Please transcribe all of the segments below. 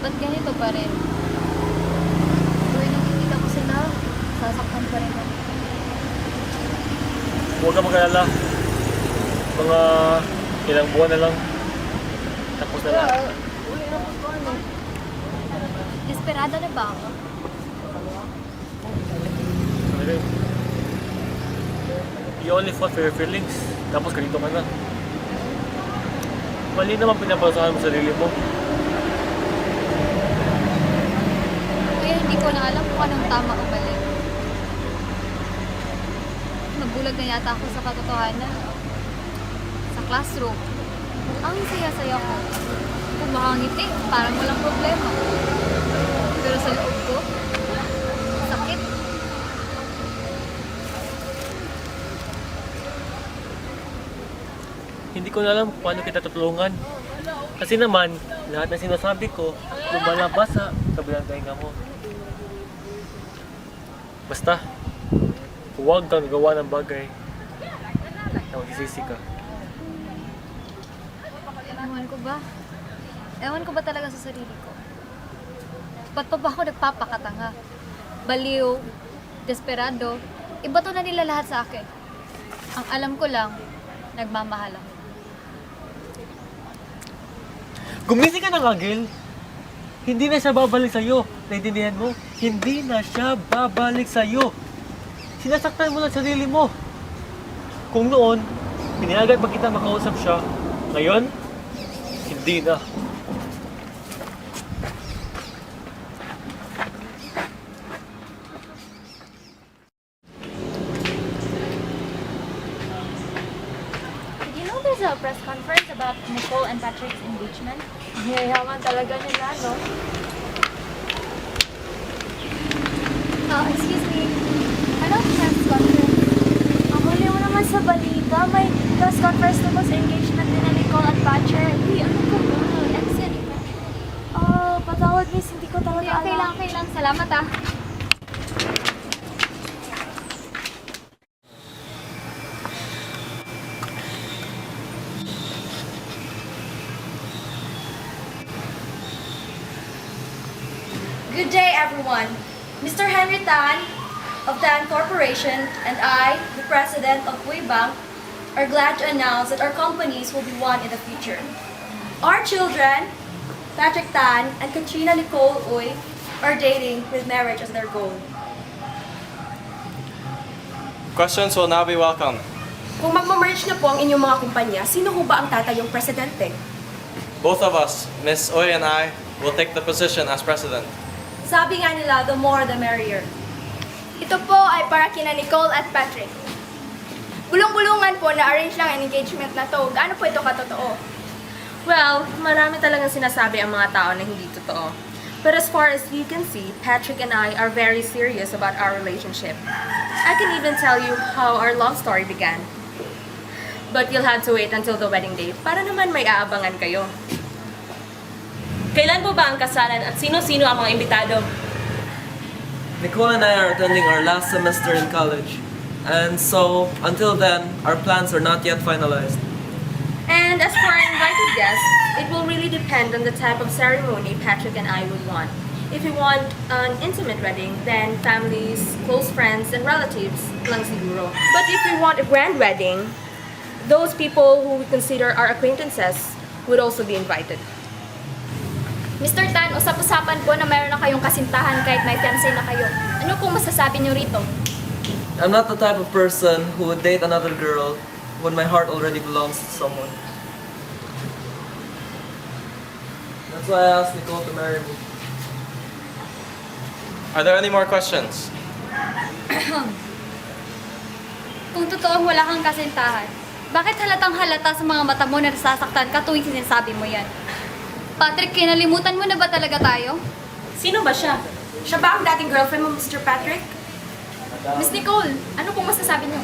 ba't ganito pa rin? Tuwing nakikita ko sila, sasaktan pa rin ako. Huwag ka mag-alala. Mga ilang buwan na lang. Tapos na lang. Uy, tapos ko ano? Desperado na ba ako? Okay. You only fought for your feelings. Tapos ganito ka na. Mali naman pinapasahan mo sa sarili mo. Kaya hindi ko na alam kung anong tama o mali. Nabulag na yata ako sa katotohanan. Sa classroom. Ang saya-saya ko. Kung makangiti, parang walang problema. Pero sa loob ko, sakit. Hindi ko na alam kung paano kita tutulungan. Kasi naman, lahat ng sinasabi ko, lumalabas sa kabilang tainga mo. Basta, huwag kang gawa ng bagay na magsisisi ka. Ewan ko ba talaga sa sarili ko? Ba't pa ba ako nagpapakatanga? Baliw, desperado, iba to na nila lahat sa akin. Ang alam ko lang, nagmamahal ako. Gumising ka na nga, Gil. Hindi na siya babalik sa'yo. Naintindihan mo? Hindi na siya babalik sa'yo. Sinasaktan mo lang sarili mo. Kung noon, pinayagan pa kita makausap siya, ngayon, hindi na. Did you know there's a press conference about Nicole and Patrick's engagement? Yayaman talaga nila, no? Excuse me. Anong press conference? Ang huli mo naman sa balita, may press conference tungkol sa engagement ni Nicole at Patrick. Uy, ano ko ba? I'm sorry. Patawad miss, hindi ko talaga Okay lang, okay lang. Salamat ah. Good day, everyone. Mr. Henry Tan of Tan Corporation and I, the president of WeBank, are glad to announce that our companies will be one in the future. Our children, Patrick Tan and Katrina Nicole Uy, are dating with marriage as their goal. Questions will now be welcome. Kung magmamerge na po ang inyong mga kumpanya, sino ho ba ang tatayong presidente? Both of us, Miss Oy and I, will take the position as president. Sabi nga nila, the more the merrier. Ito po ay para kina Nicole at Patrick. Bulong-bulungan po na arrange lang ang engagement na to. Gaano po ito katotoo? Well, marami talagang sinasabi ang mga tao na hindi totoo. But as far as you can see, Patrick and I are very serious about our relationship. I can even tell you how our love story began. But you'll have to wait until the wedding day para naman may aabangan kayo. Kailan po ba ang kasalan at sino-sino ang mga imbitado? Nicole and I are attending our last semester in college. And so, until then, our plans are not yet finalized. And as for our invited guests, it will really depend on the type of ceremony Patrick and I would want. If you want an intimate wedding, then families, close friends, and relatives lang siguro. But if you want a grand wedding, those people who we consider our acquaintances would also be invited. Mr. Tan, usap-usapan po na mayroon na kayong kasintahan kahit may fiancé na kayo. Ano pong masasabi niyo rito? I'm not the type of person who would date another girl when my heart already belongs to someone. That's why I asked Nicole to marry me. Are there any more questions? Kung totoong wala kang kasintahan, bakit halatang halata sa mga mata mo na nasasaktan ka tuwing sinasabi mo yan? Patrick, kinalimutan mo na ba talaga tayo? Sino ba siya? Siya ba ang dating girlfriend mo, Mr. Patrick? Miss Nicole, ano pong masasabi niyo?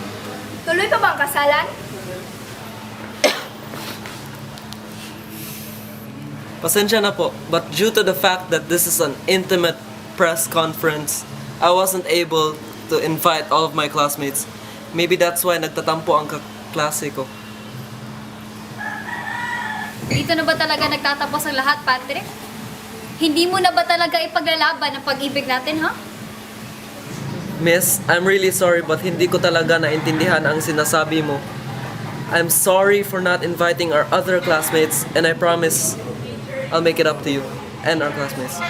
Tuloy pa ba ang kasalan? Pasensya na po, but due to the fact that this is an intimate press conference, I wasn't able to invite all of my classmates. Maybe that's why nagtatampo ang kaklase ko. Dito na ba talaga nagtatapos ang lahat, Patrick? Hindi mo na ba talaga ipaglalaban ang pag-ibig natin, ha? Miss, I'm really sorry but hindi ko talaga naintindihan ang sinasabi mo. I'm sorry for not inviting our other classmates and I promise I'll make it up to you and our classmates.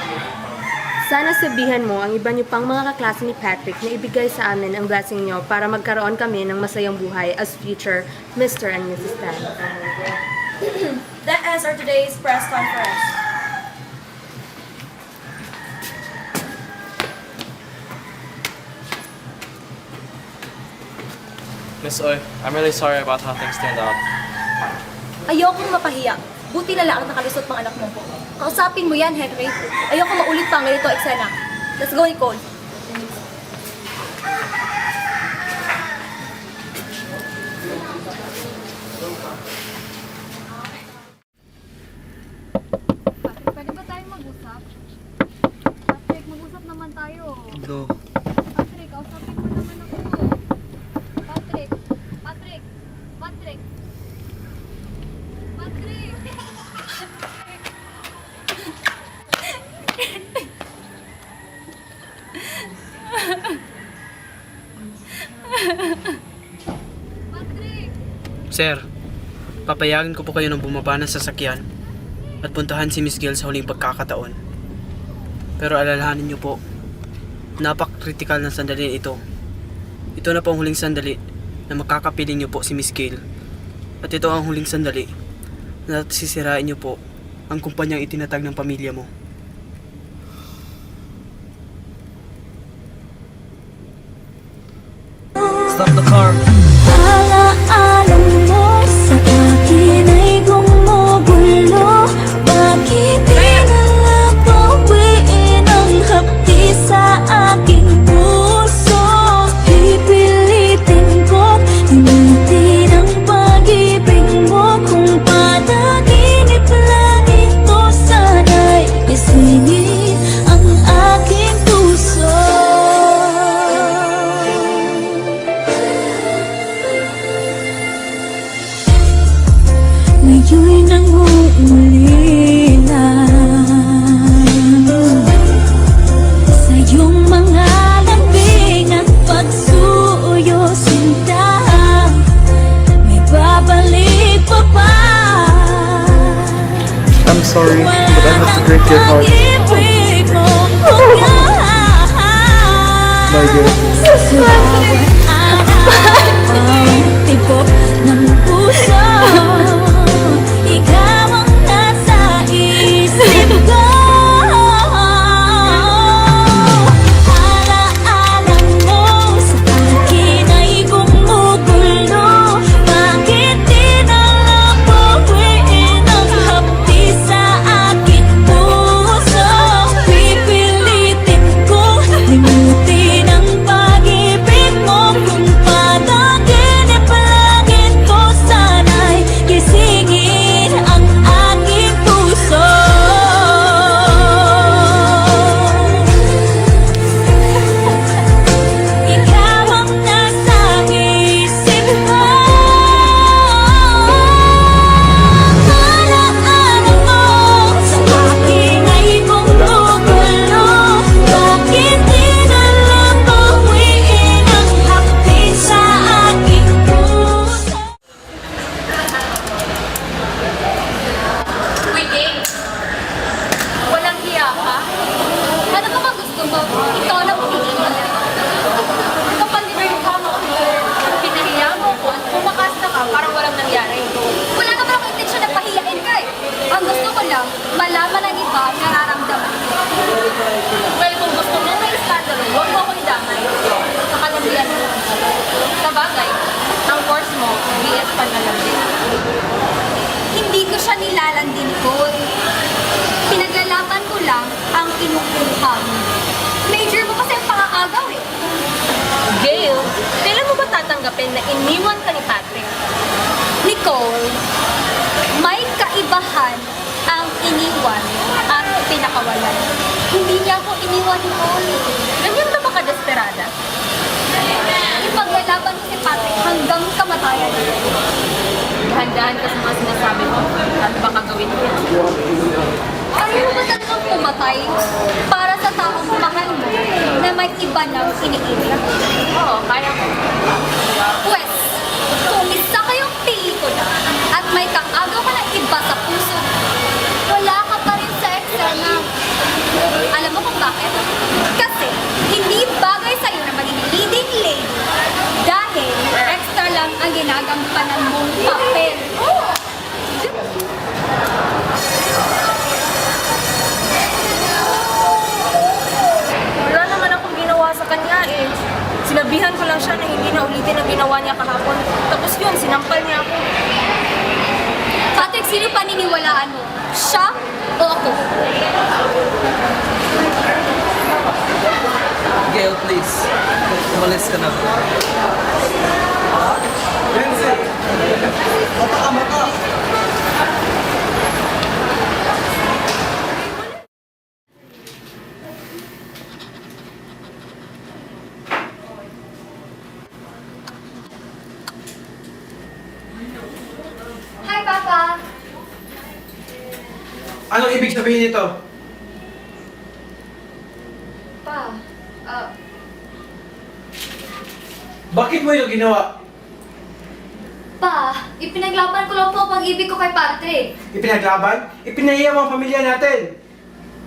Sana sabihan mo ang iba niyo pang mga kaklase ni Patrick na ibigay sa amin ang blessing niyo para magkaroon kami ng masayang buhay as future Mr. and Mrs. Tan. That ends our today's press conference. Miss Oy, I'm really sorry about how things turned out. Ayokong mapahiya. Buti na lang ang nakalusot pang anak mo. Kausapin mo yan, Henry. Ayoko maulit pa ang ganito eksena. Let's go, Nicole. Patrick, pwede ba tayong mag-usap? Patrick, mag-usap naman tayo. No. Patrick, kausapin mo naman ako. Patrick! Patrick! Patrick! Patrick! Patrick! Sir, papayagan ko po kayo ng bumaba ng sasakyan at puntahan si Miss Gail sa huling pagkakataon. Pero alalahanin niyo po, napak-critical na sandali ito. Ito na po ang huling sandali na makakapiling niyo po si Miss Gail. At ito ang huling sandali na sisirain niyo po ang kumpanyang itinatag ng pamilya mo. Stop the car! Alaalam mo sa akin ay gumugulo. Bakit di na lang bawiin ang hapdi sa aking puso? Pipilitin ko limutin ang pag-ibig mo. Kung panaginip lang ito, sana'y isingin ang aking puso. Ngayon'y nangungulila sa iyong mga lambing at pagsuyo, sinta. May babalik pa ba? I'm sorry, but I have to break your heart. My dear. Sa bawat araw, tibok ng puso, ikaw ang nasa isip ko. Alaalam mo sa akin ay gumugulo. Bakit di na lang bawiin ang hapdi sa aking puso? Pipilitin ko limutin ang pag-ibig mo. Kung panaginip lang ito, sana'y gisingin ang aking puso. Ikaw ang nasa isip ko. Alaalam mo sa akin ay gumugulo. Bakit di na lang bawiin ang hapdi sa aking puso? Wait, walang hiya ka? Ano ka ba gusto mo? Ikaw na pumili. Kapag nilirka mo, pinahiya mo ko at pumakasta ka, parang walang nangyari. Wala ka ba akong intensyon na pahiyain ka eh? Ang gusto ko lang, malaman ng iba ang nararamdaman ko. Well, kung gusto mo may iskandalo, huwag mo akong idamay. Sa kalandian mo. Sa bagay, ang course mo, BS Panlalandi. Hindi ko siya nilalandi, Nicole. Pinaglalaban ko lang ang kinukuha mo. Major mo kasi ang pangangagaw eh. Gail, kailan mo ba tatanggapin na iniwan ka ni Patrick? Nicole, may kaibahan ang iniwan at pinakawalan. Hindi niya ako iniwan, Nicole. Ganyan ba makadesperada? Ipaglalaban ko si Patrick hanggang kamatayan. Dahan-dahan ka sa mga sinasabi mo. Ano ba gagawin mo? Ayaw mo ba talagang pumatay para sa taong mahal mo na may iba nang iniibig? Oo, kaya ko. Pwes, kung isa kayong pelikula at may kaagaw ka ng iba sa puso, wala ka pa rin sa eksena. Alam mo kung bakit? Kasi hindi bagay sa'yo na maging leading lady dahil extra lang ang ginagampanan mong papel. Wala naman akong ginawa sa kanya eh. Sinabihan ko lang siya na hindi na ulitin ang ginawa niya kahapon. Tapos yun, sinampal niya ako. Patrick, sino paniniwalaan mo? Siya o ako? Gail, please. Umalis ka na. Hi, Papa! Anong ibig sabihin nito? Pa, Bakit mo ito ginawa? Pa, ipinaglaban ko lang po ang pag-ibig ko kay Patrick. Ipinaglaban? Ipinahiya mo ang pamilya natin.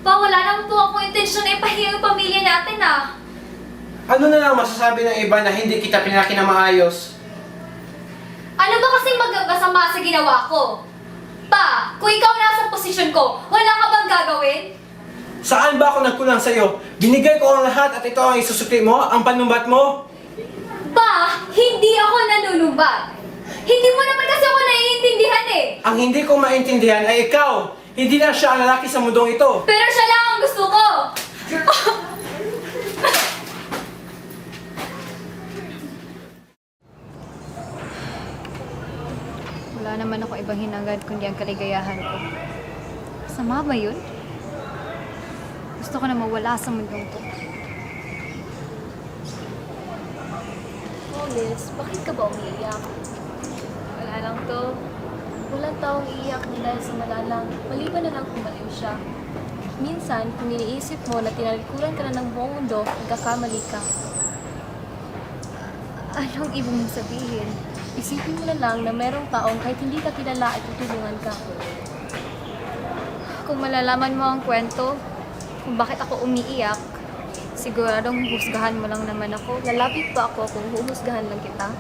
Pa, wala naman po akong intensyon na ipahiya yung pamilya natin ah. Ano na lang masasabi ng iba na hindi kita pinalaki na maayos? Ano ba kasing masama sa ginawa ko? Pa, kung ikaw nasa posisyon ko, wala ka bang gagawin? Saan ba ako nagkulang sa'yo? Binigay ko ang lahat at ito ang isusukli mo, ang panumbat mo? Pa, hindi ako nanunumbat. Hindi mo naman kasi ako naiintindihan eh. Ang hindi ko maintindihan ay ikaw. Hindi na siya ang lalaki sa mundong ito. Pero siya lang ang gusto ko. Wala naman ako ibang hinangad kundi ang kaligayahan ko. Sama ba yun? Gusto ko na mawala sa mundong to. Oh, Liz, bakit ka ba umiiyak? Wala lang to. Walang taong iiyak na dahil sa malalang, maliban na lang kung maliw siya. Minsan, kung iniisip mo na tinalikuran ka na ng buong mundo, nagkakamali ka. Anong ibig mong sabihin? Isipin mo na lang na merong taong kahit hindi ka kilala ay tutulungan ka. Kung malalaman mo ang kwento, kung bakit ako umiiyak, siguradong husgahan mo lang naman ako. Lalapit pa ako kung huhusgahan lang kita.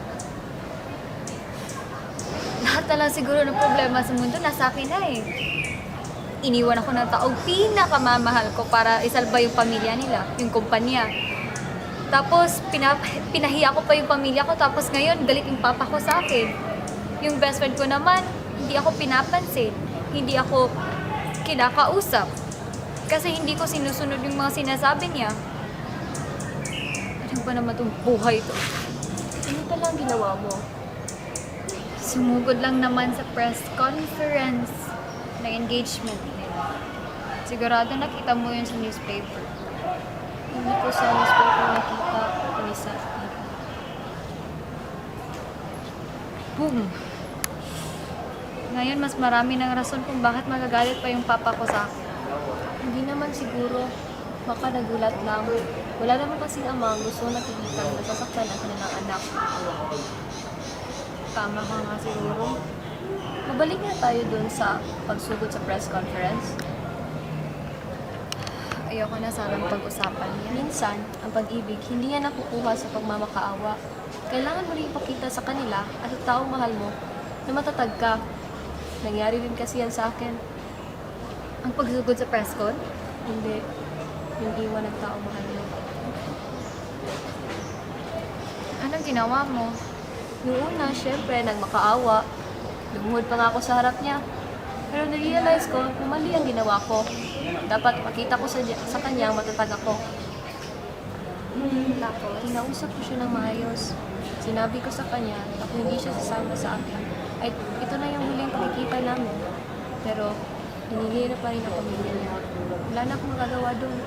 Lahat na lang siguro ng problema sa mundo nasa akin na eh. Iniwan ako ng taong pinakamamahal ko para isalba yung pamilya nila, yung kumpanya. Tapos pinahiya ko pa yung pamilya ko, tapos ngayon galit yung papa ko sa akin. Yung best friend ko naman, hindi ako pinapansin. Hindi ako kinakausap. Kasi hindi ko sinusunod yung mga sinasabi niya. Ano ba naman itong buhay to? Ano pa lang ginawa mo? Sumugod lang naman sa press conference ng engagement nila. Sigurado nakita mo yun sa newspaper. Hindi ko sa newspaper nakita ni sa TV. Boom! Ngayon, mas marami ng rason kung bakit magagalit pa yung papa ko sa akin. Hindi naman siguro. Baka nagulat lang. Wala naman kasi ama ang gusto na tilitan na sasaktan ang kanilang anak. Tama ka nga siguro. Mabalik na tayo dun sa pagsugod sa press conference. Ayoko na sanang pag-usapan yan. Minsan, ang pag-ibig hindi yan nakukuha sa pagmamakaawa. Kailangan mo rin ipakita sa kanila at sa taong mahal mo na matatag ka. Nangyari din kasi yan sa akin. Ang pagsugod sa press con? Hindi. Yung iwan ng taong mahal mo. Anong ginawa mo? Yung una, syempre, nagmakaawa. Lumuhod pa nga ako sa harap niya. Pero na-realize ko na mali ang ginawa ko. Dapat makita ko sa kanya matatag ako. Tapos, kinausap ko siya ng maayos. Sinabi ko sa kanya na kung hindi siya sasama sa akin, ay ito na yung huling pakikita namin. Pero, hinihira pa rin ang pamilya niya. Wala na akong magagawa doon.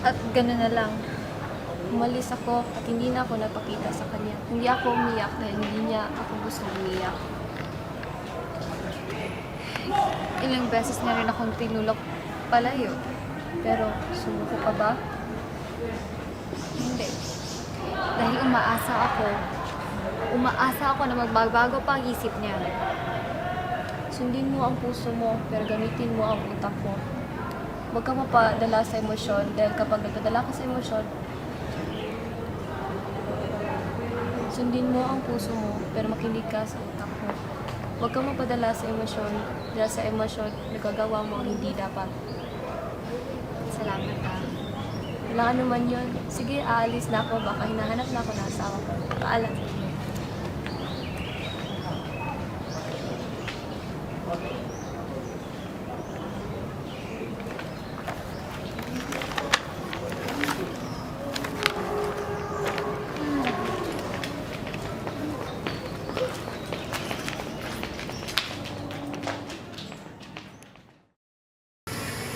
At gano'n na lang. Umalis ako at hindi na ako napakita sa kanya. Hindi ako umiyak dahil hindi niya ako gusto umiyak. ilang beses na rin akong tinulak palayo. Pero sumuko ka ba? Hindi. Dahil umaasa ako na magbabago pa ang isip niya. Sundin mo ang puso mo, pero gamitin mo ang utak mo. Huwag ka mapadala sa emosyon, dahil kapag nagdadala ka sa emosyon, sundin mo ang puso mo, pero makinig ka sa utak mo. Huwag kang mapadala sa emosyon, dahil sa emosyon, nagagawa mo ang hindi dapat. Salamat ka. Walang ano man yun. Sige, aalis na ako. Baka hinahanap na ako ng asawa ko. Paalam.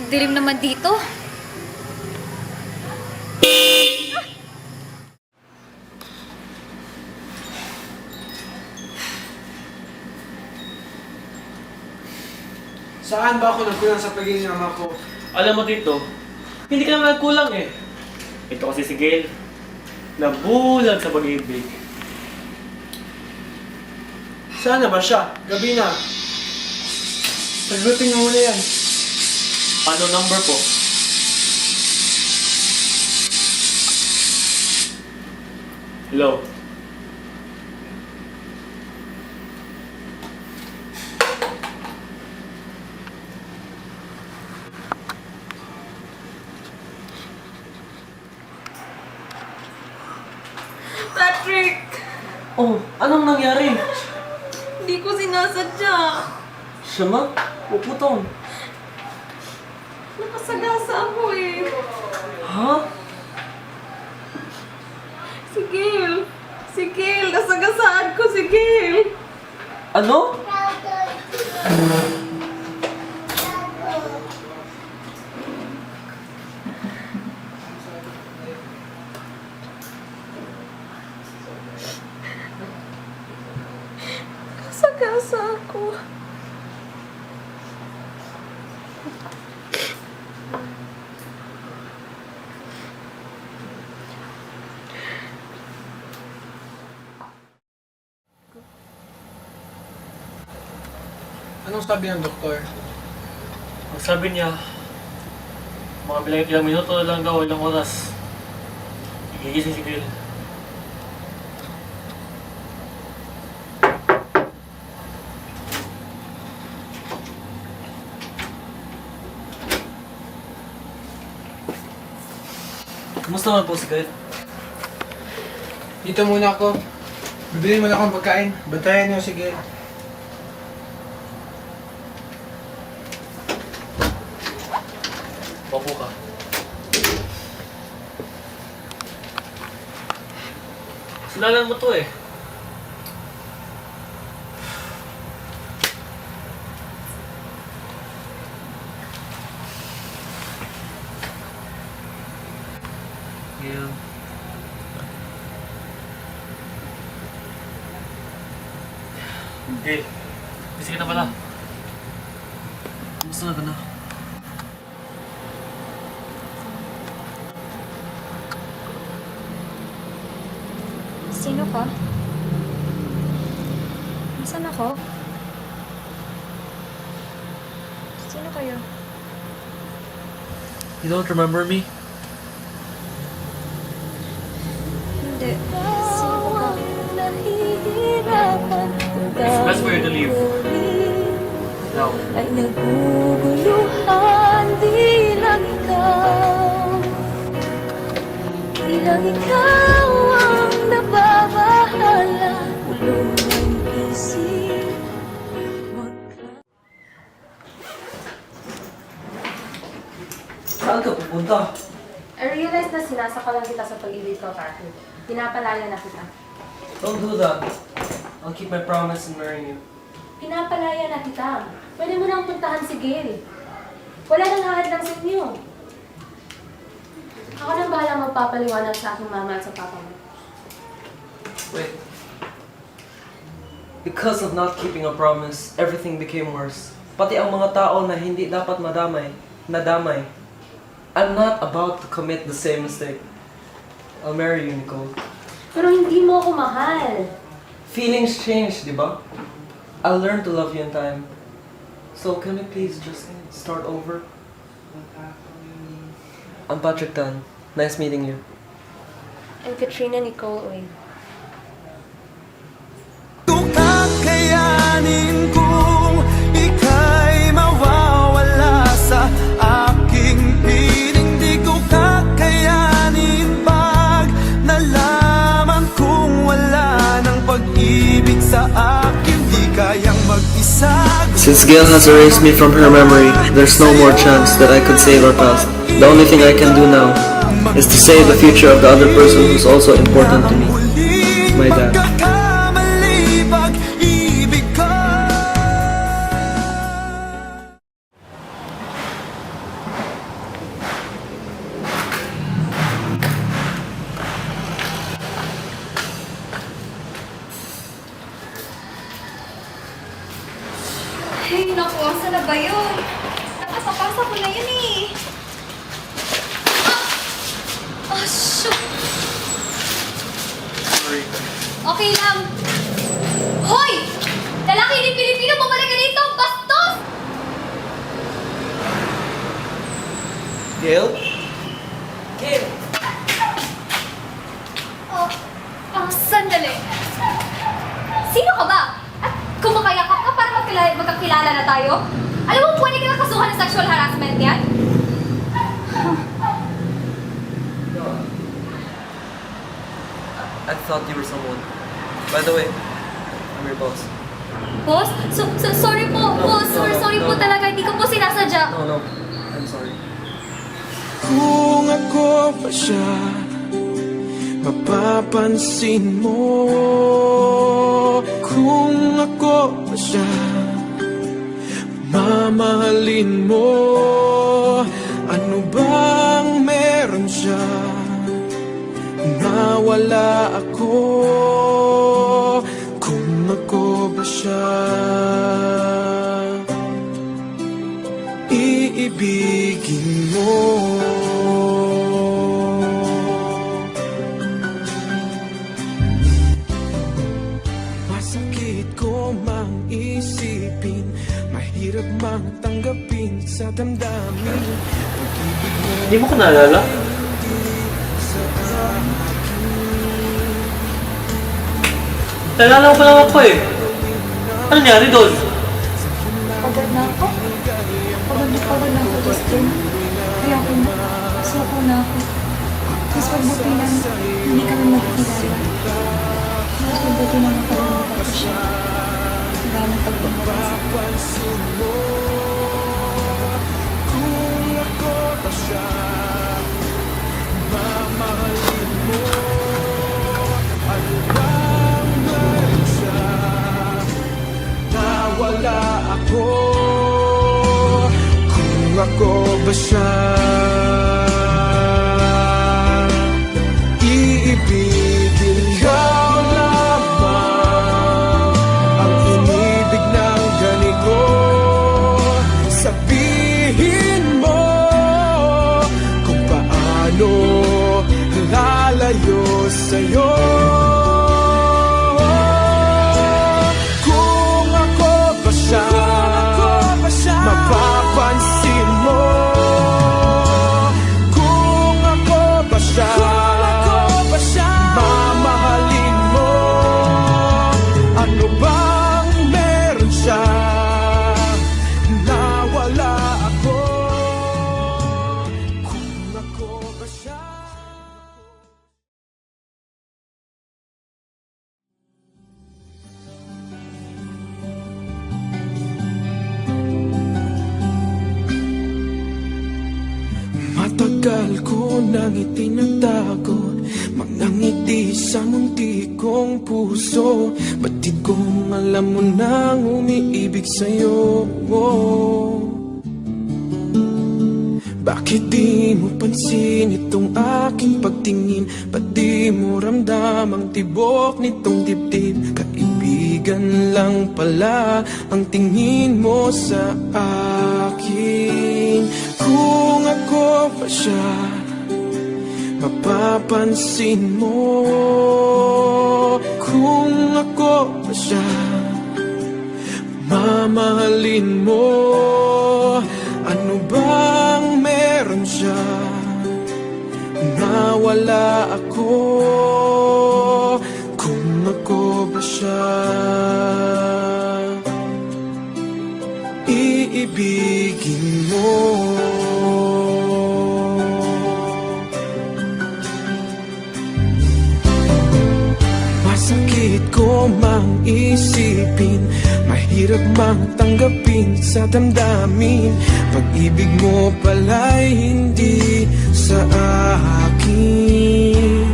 Dilim naman dito. Saan ba ako nagkulang sa pagiging ama ko? Alam mo dito, hindi ka naman nagkulang eh. Ito kasi si Gail, nabulag sa pag-ibig. Saan na ba siya? Gabi na. Sagutin mo muna yan. Ano number po? Hello? Patrick! Oh, anong nangyari? Hindi ko sinasadya. Siya ma? Uputong. Nakasagasa ako eh. Ha? Si Gail! Si Gail! Nasagasaan ko si Gail! Ano? Nasagasa ako. Anong sabi ng doktor? Ang sabi niya, mga ilang minuto na lang daw, ilang oras. Igigising si Gail. Kumusta naman po si Gail? Dito muna ako. Bibili mo na akong pagkain. Bantayan niyo si Gail. Papo ka. Sinalan mo to eh. Yeah. Gail, busy ka na pala. Kumusta na ka na? Sino ka? Nasaan ako? Sino kayo? You don't remember me? Hindi. Sino ka? It's best for you to leave. Now. Ay naguguluhan, di lang ikaw. Di lang ikaw ang nababahala. Ulong ang isip. Saan ka pupunta? I realize na sinasakalan kita sa pag-ibig ko, Patrick. Pinapalaya na kita. Don't do that. I'll keep my promise and marry you. Pinapalaya na kita. Pwede mo nang puntahan si Gail. Wala nang hahadlang sa inyo. Ako nang bahala magpapaliwanag sa aking mama at sa papa mo. Wait. Because of not keeping a promise, everything became worse. pati ang mga tao na hindi dapat nadamay. I'm not about to commit the same mistake. I'll marry you, Nicole. Pero hindi mo ako mahal. Feelings change, di ba? I'll learn to love you in time. So, can we please just start over? I'm Patrick Tan. Nice meeting you. I'm Katrina Nicole Uy. Kakayanin kung ika'y mawawala sa aking piling. Di ko kakayanin pag nalaman kung wala ng pag-ibig sa akin. Di kayang mag-isa. Since Gail has erased me from her memory, there's no more chance that I could save our past. The only thing I can do now is to save the future of the other person who's also important to me. My dad. Ay, naku, asa na ba yun? Nakapapasa ko na yun eh. Shoot! Okay lang. Hoy! Lalaki ni Pilipino, bumalik ka dito! Bastos! Gail? Gail! Sandali. Sino ka ba? At kumakayakap ka para magkakilala na tayo? Alam mo, pwede ka na kasuhan ng sexual harassment yan? I thought you were someone. By the way, I'm your boss. Boss? Sorry po, boss. Sorry po talaga. Hindi ko po sinasadya. No, I'm sorry. Kung ako pa siya, mapapansin mo. Kung ako pa siya, mamahalin mo. Ano bang meron siya na wala ako? Kung ako ba siya, iibigin mo. Masakit ko mang isipin, mahirap mang tanggapin sa damdamin. Pag-ibig mo Hindi mo ko naalala? Naalala ko pa lang ako eh. Ano nangyari doon? Pagod na ako. Pagod na ako, Justin. Kaya ako na. Suko na ako. Mas mabuti lang, hindi kami magkilala. Mas mabuti lang nakalimutan ko siya. Wala nang pagpapasa. kung ako pa siya, mamahalin mo. Ano bang meron siya na wala ako? Kung ako ba siya, iibigin ikaw lamang ang inibig ng ganito. Sabihin mo kung paano lalayo sa'yo. Kung ako ba siya, mapapansin mo. Kung ako ba siya, mamahalin mo. Ano bang meron siya na wala ako? Kung ako ba siya. Matagal ko nang itinatago mga ngiti sa munti kong puso. Batid kong alam mo nang umiibig sa'yo. Bakit di mo pansin itong aking pagtingin? Ba't di mo ramdam ang tibok nitong dibdib? Kaibigan kaibigan lang pala ang tingin mo sa akin. Kung ako pa siya, mapapansin mo. Kung ako pa siya, mamahalin mo. Ano bang meron siya na wala ako? Kung ako ba siya, iibigin mo. Masakit ko mang isipin, mahirap mang tanggapin sa damdamin. Pag-ibig mo pala'y hindi sa akin.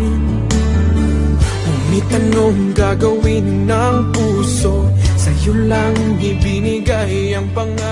Ngunit anong gagawin ng puso? Sa'yo lang ibinigay ang pangalan.